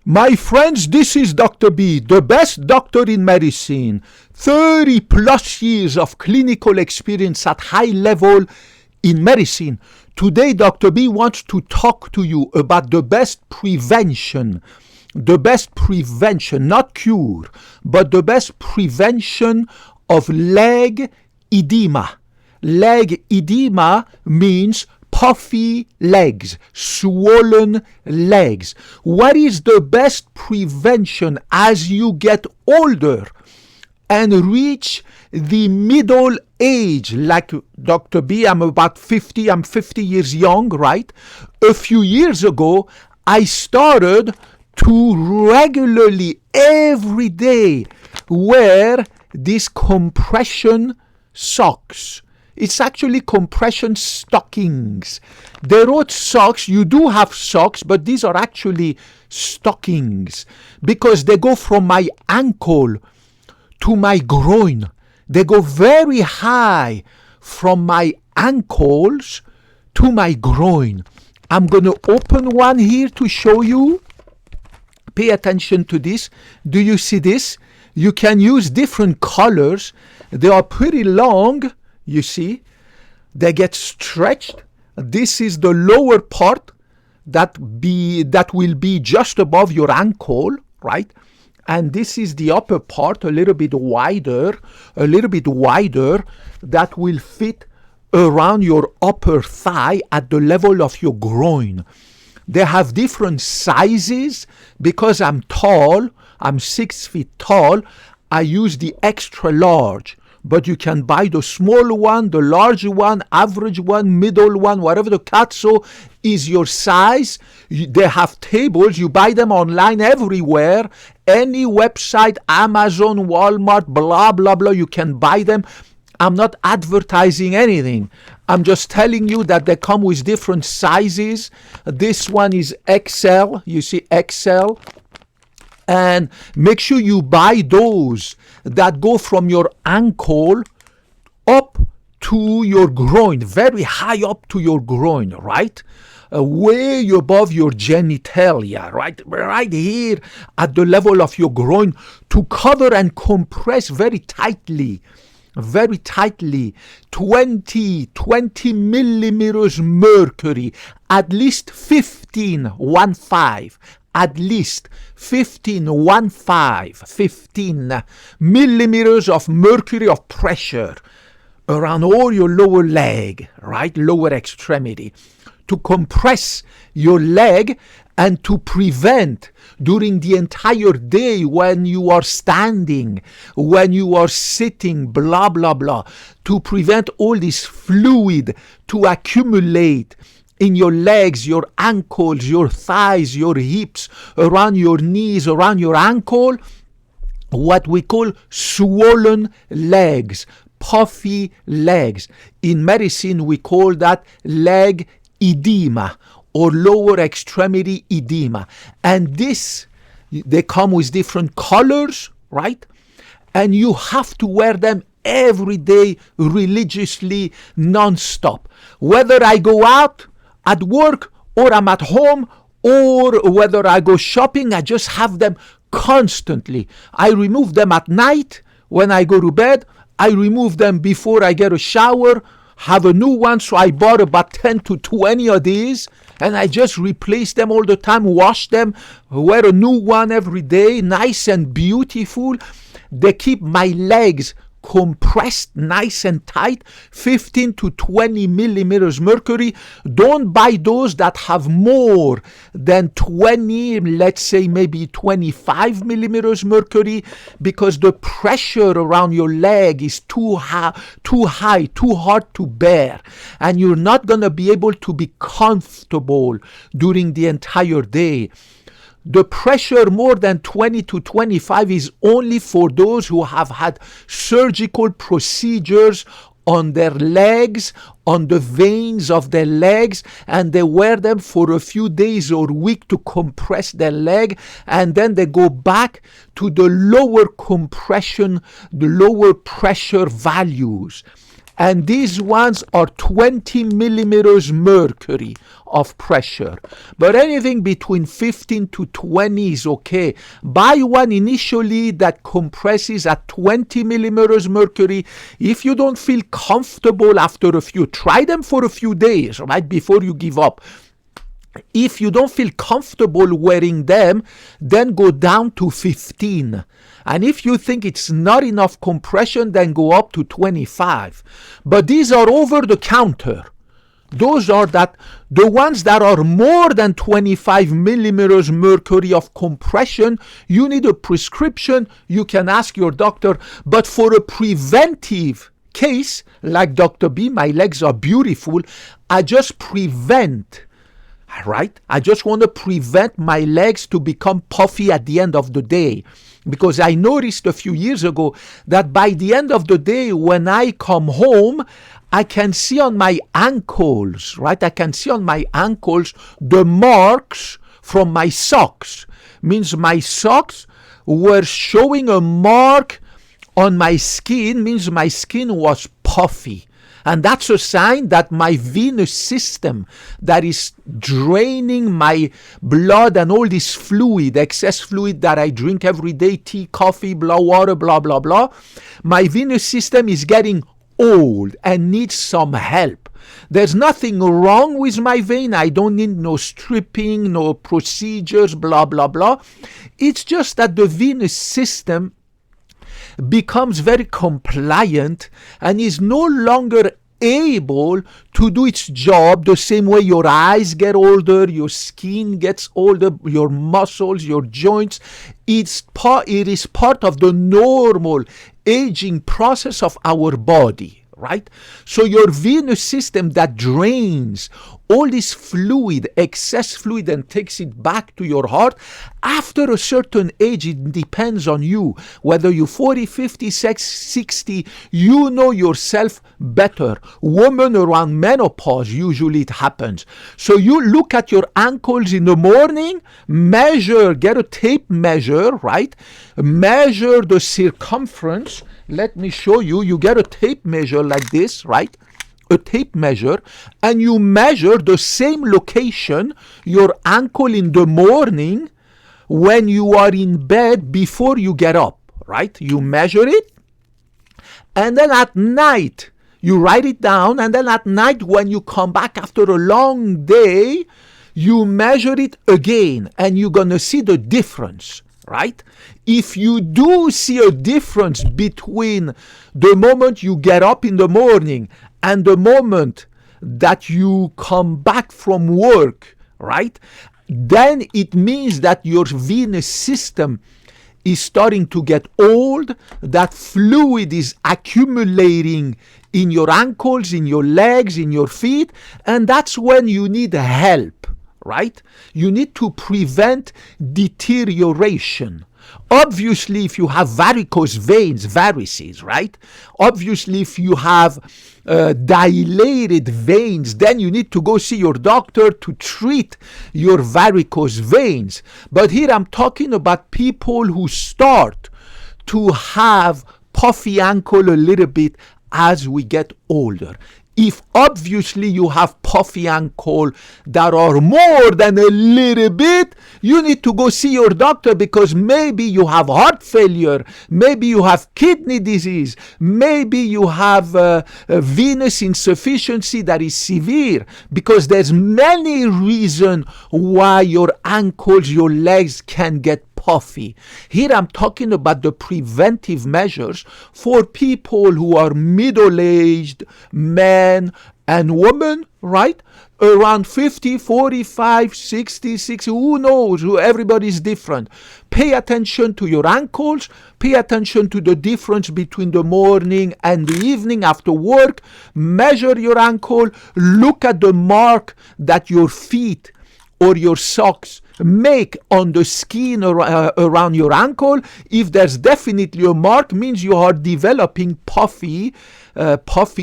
My friends, this is Dr. B, the best doctor in medicine. 30 plus years of clinical experience at high level in medicine. Today, Dr. B wants to talk to you about the best prevention. The best prevention, not cure, but the best prevention of leg edema. Leg edema means puffy legs, swollen legs. What is the best prevention as you get older and reach the middle age? Like Dr. B, I'm about 50, I'm 50 years young, right? A few years ago, I started to regularly, every day, wear these compression socks. It's actually compression stockings. They wrote socks. You do have socks, but these are actually stockings because they go from my ankle to my groin. They go very high from my ankles to my groin. I'm going to open one here to show you. Pay attention to this. Do you see this? You can use different colors. They are pretty long. You see, they get stretched. This is the lower part that will be just above your ankle, right? And this is the upper part, a little bit wider, that will fit around your upper thigh at the level of your groin. They have different sizes. Because I'm tall, I'm 6 feet tall, I use the extra large. But you can buy the small one, the large one, average one, middle one, whatever the catso is your size. They have tables. You buy them online everywhere. Any website, Amazon, Walmart, blah, blah, blah. You can buy them. I'm not advertising anything. I'm just telling you that they come with different sizes. This one is XL. You see XL. And make sure you buy those that go from your ankle up to your groin, very high up to your groin, right? Way above your genitalia, right here at the level of your groin, to cover and compress very tightly, 20 millimeters mercury, at least 15 millimeters of mercury of pressure around all your lower leg, right? Lower extremity, to compress your leg and to prevent during the entire day when you are standing, when you are sitting, blah, blah, blah, to prevent all this fluid to accumulate in your legs, your ankles, your thighs, your hips, around your knees, around your ankle, what we call swollen legs, puffy legs. In medicine, we call that leg edema or lower extremity edema. And this, they come with different colors, right? And you have to wear them every day, religiously, non-stop. Whether I go out at work, or I'm at home, or whether I go shopping, I just have them constantly. I remove them at night when I go to bed. I remove them before I get a shower, have a new one. So I bought about 10 to 20 of these, and I just replace them all the time, wash them, wear a new one every day, nice and beautiful. They keep my legs compressed nice and tight, 15 to 20 millimeters mercury. Don't buy those that have more than 20, let's say maybe 25 millimeters mercury, because the pressure around your leg is too high, too hard to bear, and you're not going to be able to be comfortable during the entire day. The pressure more than 20 to 25 is only for those who have had surgical procedures on their legs, on the veins of their legs, and they wear them for a few days or week to compress their leg, and then they go back to the lower compression, the lower pressure values. and these ones are 20 millimeters mercury of pressure. But anything between 15 to 20 is okay. Buy one initially that compresses at 20 millimeters mercury. If you don't feel comfortable after a few, try them for a few days, right, before you give up. If you don't feel comfortable wearing them, then go down to 15. And if you think it's not enough compression, then go up to 25. But these are over the counter. Those are the ones that are more than 25 millimeters mercury of compression. You need a prescription. You can ask your doctor. But for a preventive case, like Dr. B, my legs are beautiful, I just prevent. Right? I just want to prevent my legs to become puffy at the end of the day. Because I noticed a few years ago that by the end of the day, when I come home, I can see on my ankles, right? I can see on my ankles the marks from my socks. Means my socks were showing a mark on my skin, means my skin was puffy. And that's a sign that my venous system that is draining my blood and all this fluid, excess fluid that I drink every day, tea, coffee, blah, water, blah, blah, blah. My venous system is getting old and needs some help. There's nothing wrong with my vein. I don't need no stripping, no procedures, blah, blah, blah. It's just that the venous system becomes very compliant and is no longer able to do its job the same way your eyes get older, your skin gets older, your muscles, your joints. It is part of the normal aging process of our body, right? So your venous system that drains all this fluid, excess fluid, and takes it back to your heart, after a certain age, it depends on you. Whether you're 40, 50, 60, you know yourself better. Women around menopause, usually it happens. So you look at your ankles in the morning, measure, get a tape measure, right? Measure the circumference. Let me show you. You get a tape measure like this, right? A tape measure, and you measure the same location, your ankle in the morning when you are in bed before you get up, right? You measure it, and then at night, you write it down, and then at night when you come back after a long day, you measure it again, and you're going to see the difference. Right? If you do see a difference between the moment you get up in the morning and the moment that you come back from work, right? Then it means that your venous system is starting to get old, that fluid is accumulating in your ankles, in your legs, in your feet, and that's when you need help. Right? You need to prevent deterioration. Obviously, if you have varicose veins, varices, right? Obviously, if you have dilated veins, then you need to go see your doctor to treat your varicose veins. But here I'm talking about people who start to have puffy ankle a little bit as we get older. If obviously you have puffy ankle that are more than a little bit, you need to go see your doctor, because maybe you have heart failure, maybe you have kidney disease, maybe you have a venous insufficiency that is severe, because there's many reasons why your ankles, your legs can get puffy. Here I'm talking about the preventive measures for people who are middle-aged, men and women, right? Around 50, 45, 60, 60, who knows? Everybody's different. Pay attention to your ankles. Pay attention to the difference between the morning and the evening after work. Measure your ankle. Look at the mark that your feet or your socks make on the skin around your ankle. If there's definitely a mark, means you are developing puffy,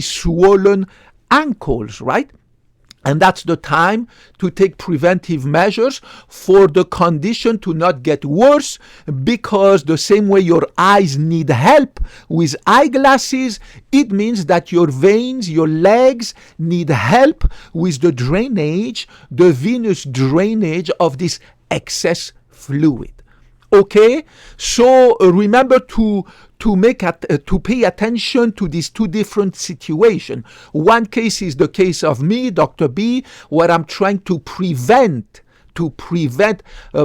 swollen ankles, right? And that's the time to take preventive measures for the condition to not get worse, because the same way your eyes need help with eyeglasses, it means that your veins, your legs need help with the drainage, the venous drainage of this excess fluid. Okay, so remember to pay attention to these two different situations. One case is the case of me, Dr. B, where I'm trying to prevent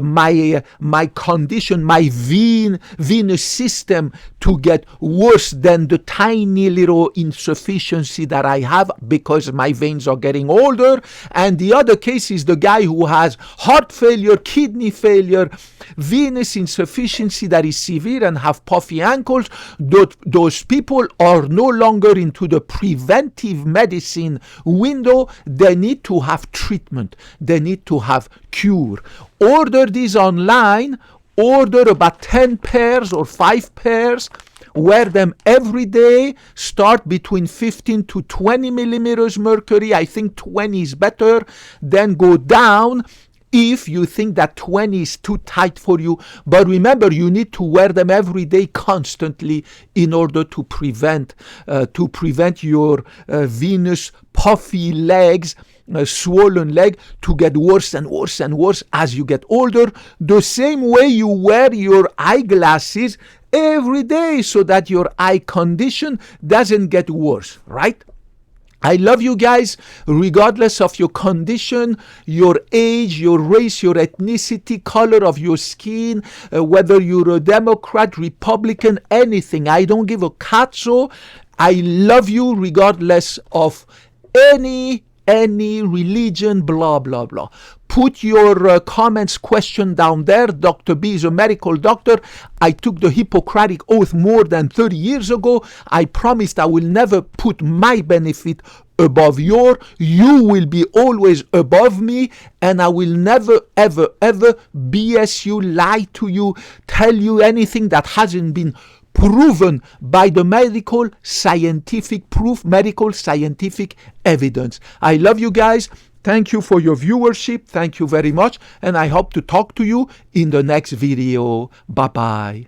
my condition, my venous system to get worse than the tiny little insufficiency that I have because my veins are getting older. And the other case is the guy who has heart failure, kidney failure, venous insufficiency that is severe and have puffy ankles. Those people are no longer into the preventive medicine window. They need to have treatment. They need to have cure. Order these online. Order about 10 pairs or 5 pairs. Wear them every day. Start between 15 to 20 millimeters mercury. I think 20 is better. Then go down if you think that 20 is too tight for you. But remember, you need to wear them every day constantly in order to prevent your venous puffy legs, swollen leg, to get worse and worse and worse as you get older. The same way you wear your eyeglasses every day so that your eye condition doesn't get worse, right? I love you guys, regardless of your condition, your age, your race, your ethnicity, color of your skin, whether you're a Democrat, Republican, anything. I don't give a cazzo. I love you regardless of any religion, blah, blah, blah. Put your comments, question down there. Dr. B is a medical doctor. I took the Hippocratic Oath more than 30 years ago. I promised I will never put my benefit above your. You will be always above me, and I will never, ever, ever BS you, lie to you, tell you anything that hasn't been proven by the medical scientific proof, medical scientific evidence. I love you guys. Thank you for your viewership. Thank you very much. And I hope to talk to you in the next video. Bye-bye.